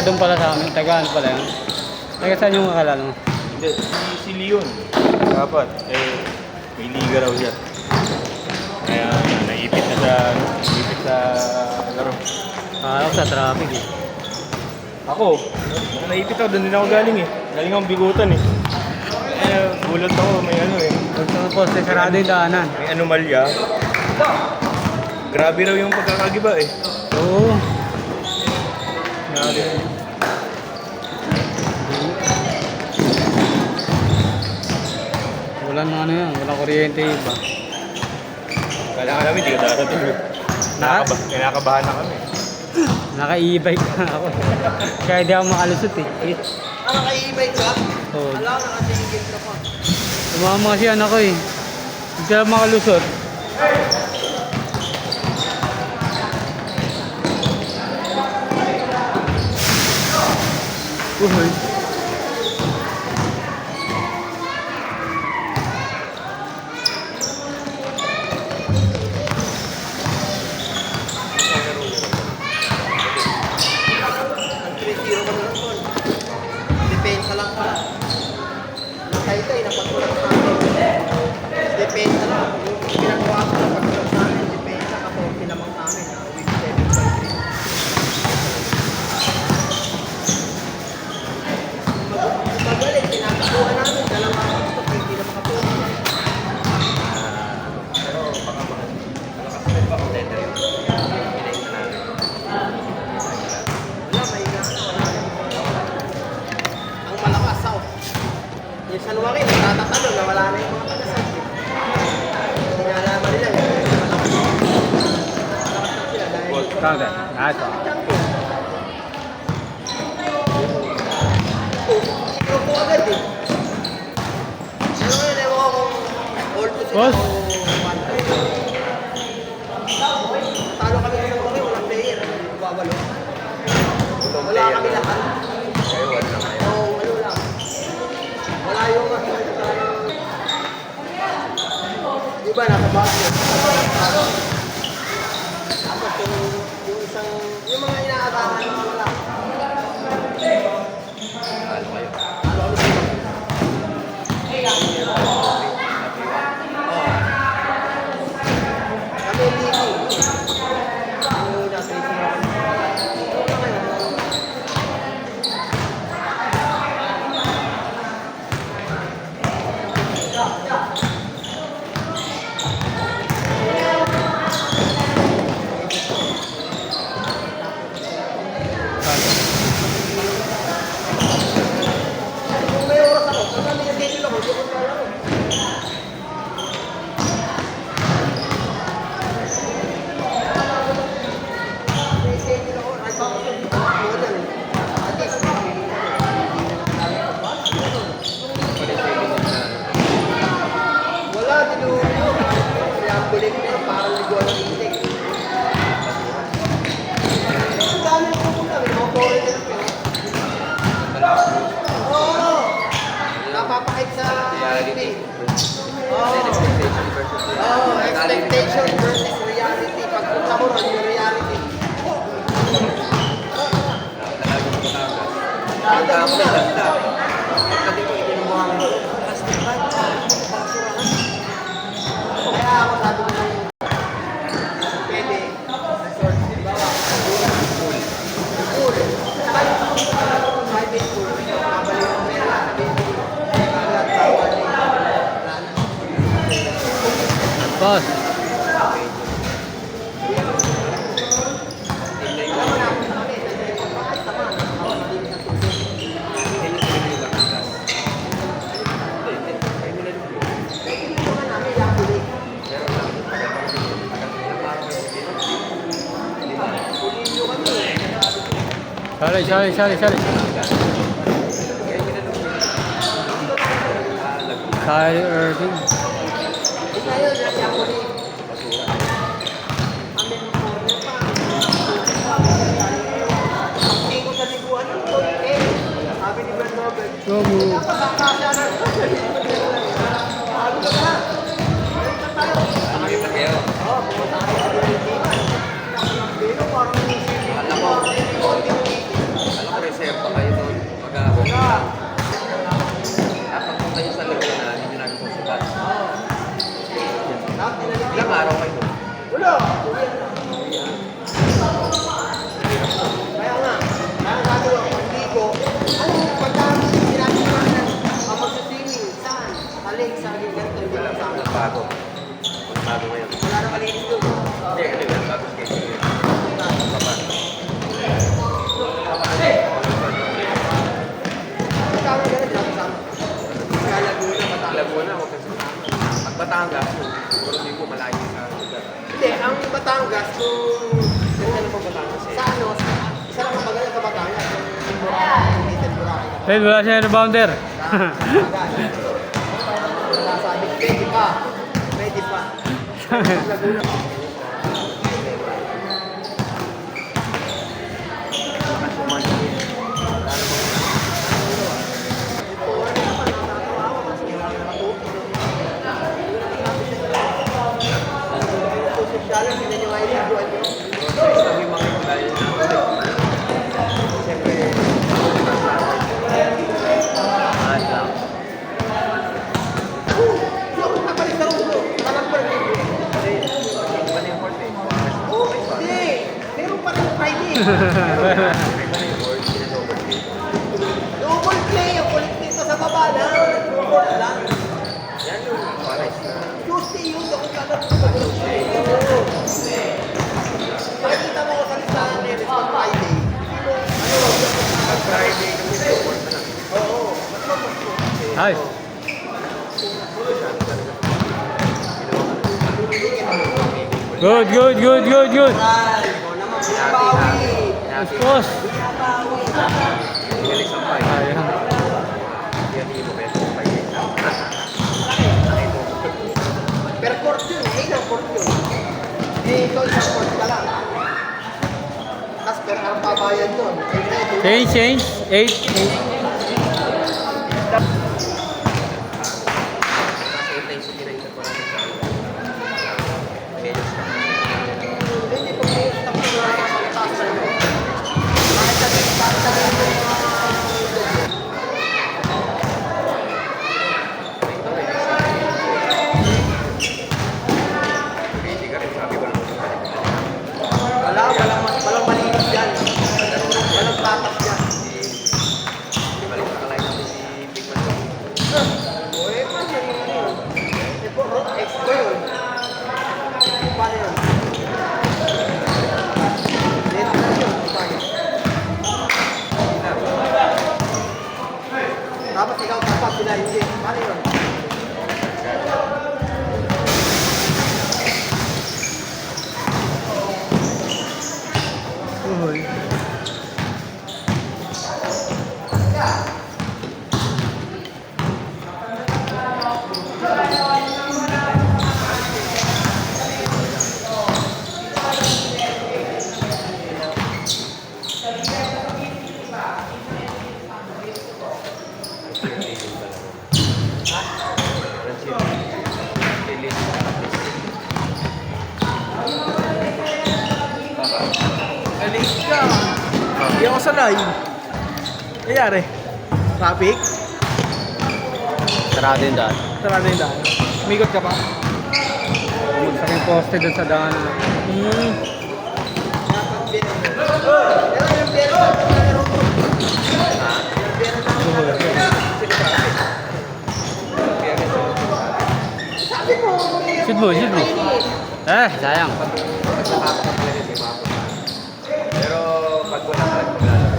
doon pala sa amin. Tagaan pala yun. Taga saan yung akala mo? Hindi, si Leon. Dapat, may liga raw siya. Kaya naipit sa laro. Ako sa traffic eh. Ako, naipit ako, doon din ako galing eh. Galing akong bigutan eh. Gulot ako, may ano eh. Huwag sa poste, sarado yung daanan. May anomalya. Grabe raw yung pagkakagiba eh. Oo. Grabe. Walang ano yan, walang kuryente iba. Kala ka namin, di ka darating. Kinakabahan na kami. Naka-e-bike na ako. Kaya di ako makalusot eh. Naka-e-bike ka? Oo. Alam, nakatingin ka pa. Tumama kasi anak ko eh. Hindi sila makalusot. Uhoy. Tiro ka na lang tol. Depensa lang pala. Natay-tay, napatulang sa amin. Depensa lang. Yung pinagawa ko napatulang sa amin. Depensa, 14 naman sa amin. With 7.3. Magalit, pinakakuha namin. Dalawa ang gusto, hindi na makatulang. Pero baka makasabit pa ako tender yun. Pinayin na namin. Wala, may gana. Ang malakas, south. Yung San Joaquin, nagtatatalo na wala na yung mga taga-south. Hindi nga naman nila yun. Malakas. Malakas lang sila dahil... Kagan. Ato. Ikaw po agad eh. Ano yun, ewan ko kung all to sila Boss? o one to. Talo kami sa Joaquin, walang player. Babalo. Wala kami lahat. Kayo, wala na kayo. Oo, ano lang. Wala yung di ba, nasa Baguio. Tapos yung isang, yung mga inaasahan na wala. Ano kayo? Ano ano sila? Kami leading. Yung nasa isang. Kung may oras ako, kung may schedule ako, di ko nalaro. May schedule ako, kahit ako sa mga dyan. At least, hindi na wala, dinuro. Kaya bulik na yun, parang nagawa ng intek. Ang dami na pupunta, may mga foreigner pa. Oo! Napapakit sa reality. Oo, expectation versus reality. Pagpunta mo ron, yung reality. Dadag mo na. Pagdating ko, ikinuha mo. Kaya ako sabi ko pwede resort, bawa pool. Saka yung private pool, kabalik mo yan, sabihin mo, agad bawal eh. Wala na. Boss. Alam mo na ako sa kami, bakit naman, nakakalinis ang tubig. Hindi naman namin labulik. Pulilyo kami. Sorry. Kyle Irving. Eh ngayon, nasa huli. Kami ng corner pa. Ang ikot sa liguan ng Toy K. Sabi ni Brad Robert. Go mo. Napakakasya na. Sabi ko na. Balik na tayo. Nakita kayo? Oo, pumunta tayo sa Binibigan. Pero parang Alam ko, konting alam ko rin reserva kayo doon. Mag-aabot. Dapat kung kayo sa Laguna, hindi nyo nagsusulat. Ilang araw kayo doon? Wala. Kaya nga, gagawin ko, hindi ko, anong pagkakang sinabi ko ang mag-swimming, saan? Sa lake, sa ganito, hindi Wala lang sa pa. Bago. Bago ngayon. wala nang kalinis doon. Hindi, ano yun? Bago schedule yun. Pagkakang ganito, sama. Kaya Laguna, Batangas. Laguna, huwag kasi sama. Pag Batangas, siguro hindi mo malayo sa lugar. Hindi, ang Batangas, kung Ganda na pang Batangas eh. sa ano, isa lang ang magaling sa Batangas, yung Boracay, Little Boracay. Ted, wala siya rebounder. Sabi, pwede pa. Pwede pa. Laguna. Dalam hindi nyo ngayon yung buwan nyo. Sabi mga ito dahil siyempre, mahal lang. Yung kapalit sa ulo, parang per day. Kasi, iba na yung court eh. Oh, hindi. Meron pa rin Friday. Iba na yung court, sinasobot eh. Double play, ang kulit dito sa baba na. Double lang. Yan yung pares na. Tuesday yun, ako kalat sa Tuesday. Makikita mo ko sa listahan na yun, it's on Friday. Pag Friday, kasi yung court na lang. Oo. Mas mabuti. Ayos. Good, good, good, good, good. Ay, ikaw naman, binabawi. Post. Galing sa pay. Ayan. Yan yung beso sa pay. Pero court yun, ang court yun. Eh, ikaw isang court ka lang. Tapos pero ang pabayan doon. Change, change. 8. Hindi ko may tapos na nakakalitas sa inyo. Bakit sabihin mo walang malinis yan. Walang tatas yan. O eh, paano yun? Eh, po, extra yun. Paano yun? Dito na yun. Paano? Tapos ikaw tapat sila hindi. Paano yun? Uy. Galing ka. Hindi ako sanay. Nangyari? Traffic? Sarado yung daan. Sarado yung daan. Umikot ka pa? Bumagsak yung poste dun sa daan. Sabi ko, Shoot mo, shoot mo. Sayang. Pero pag wala ka, maglalaro.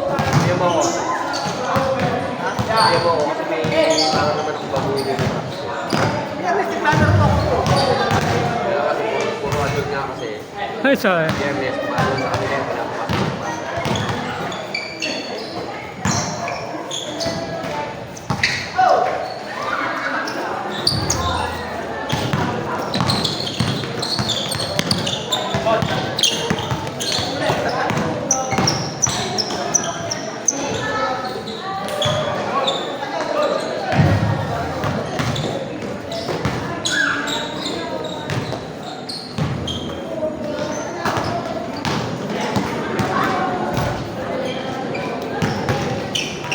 Hindi mo ako. Hindi mo ako kasi may parang naman ako babuhin yun. Kaya si Planner ko. Kaya kasi puro adult nga kasi. Ay, sorry. Biyernes, kumalo sa kanila yung pinapapasok.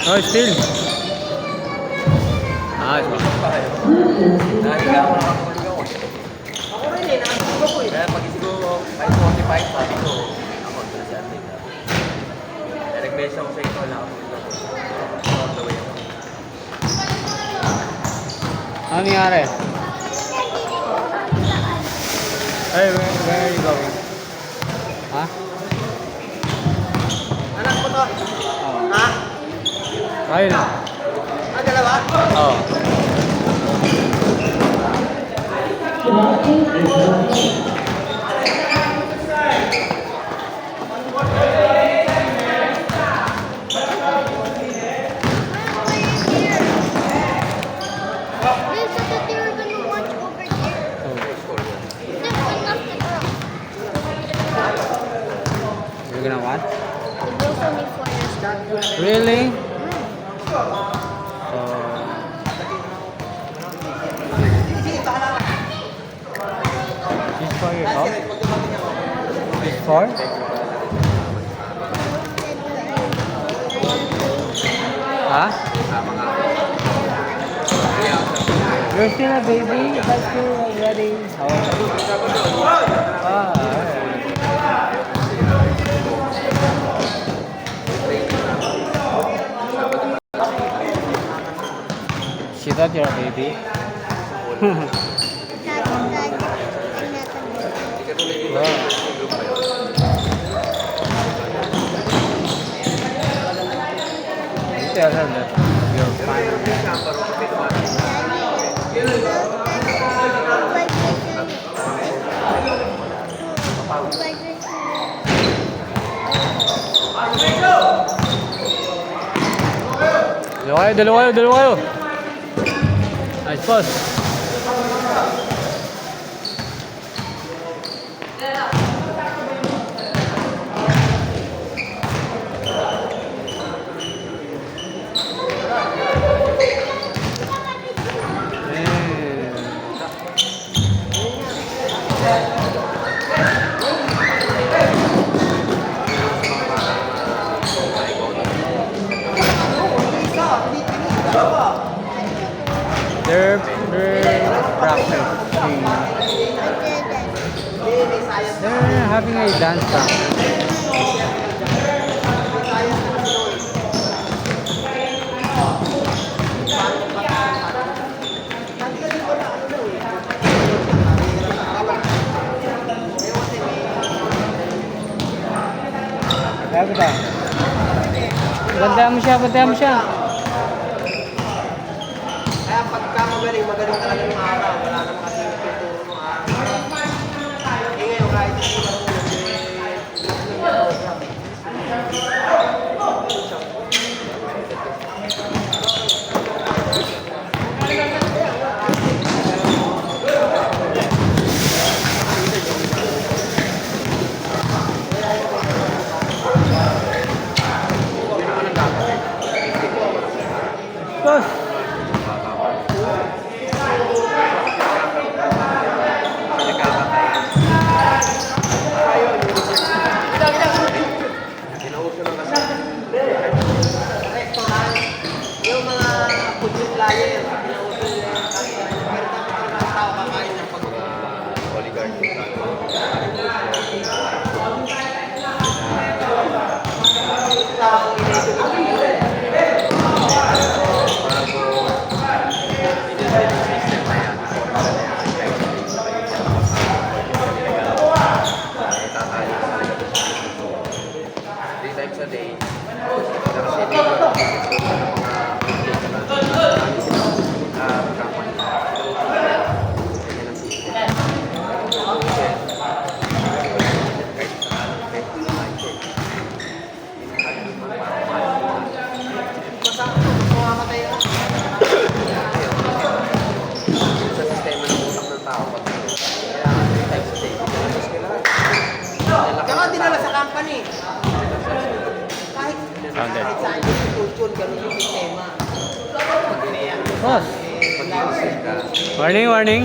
Oh, still. Ah, ito. Nahiga ako nakatulog ako. Ako rin eh, nakatulog ako eh. Kaya pag-isip ko, 5:45, sabi ko, ako, na si Ate. Nag-message ako sa ito, wala ako tulog. On the way ako. Ano nangyari? Hey, where are you going? Ha? Anak mo to? Oh. Ha? Ayun na. Ah, dalawa? Oh. There's a that they were gonna watch over there. No, but not the girl. You're gonna watch? The girl's only 4 years old. Really? She's 4 years old? She's 4? Huh? You're still a baby, but you're already... How old are you? Ah, alright. She thought you're a baby? Wow. You tell her that you're fine. Dalawa kayo. Nice pass. They're practicing. They're having a dance practice. Kaya ba? Bantayan mo siya. Kaya pagka magaling talaga yung araw. Wala naman kasi tuturo ng araw. Eh ngayon kahit hindi marunong, Boss! restaurant, yung mga food supplier, pinauso nila yung pero dapat ang mga tao kakain ng pag Oligarch. tao ito Three times a day. Kasi dito mamamatay na. sa sistema ng utak ng tao. Kailangan 3 times a day. Tsaka dinala sa company. Kahit Founded. sa institution, ganun yung sistema. Boss! Warning.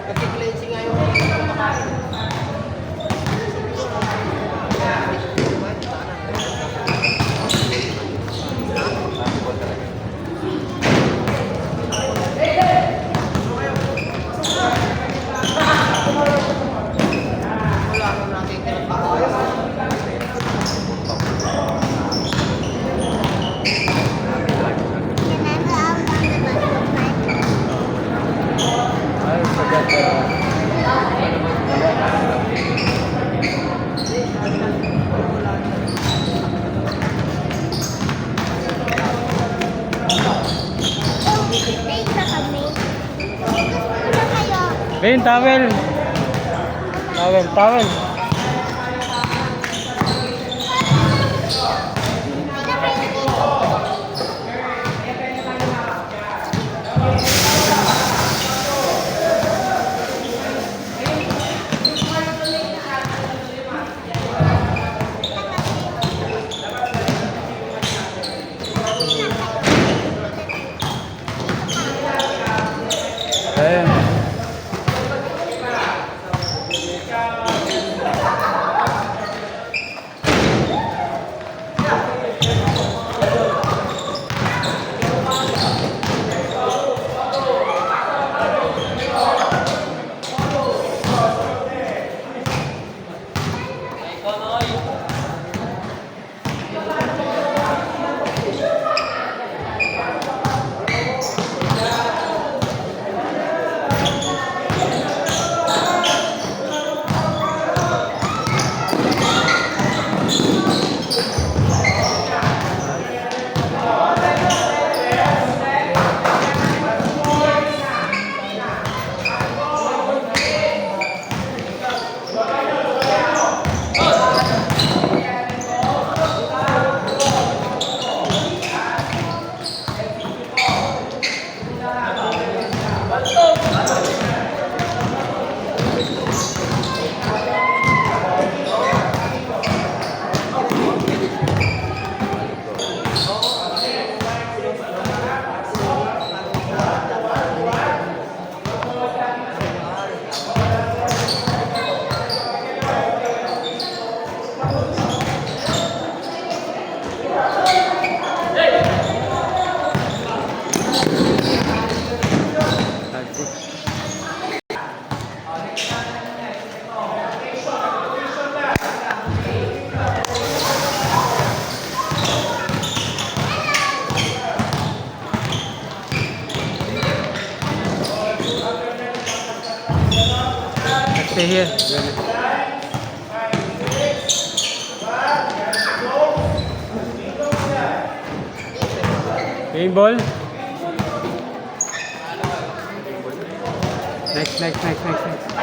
Nag-cleansing nga yung Ben, towel. Towel, towel. Ayan. Stay here. Paintball. Next.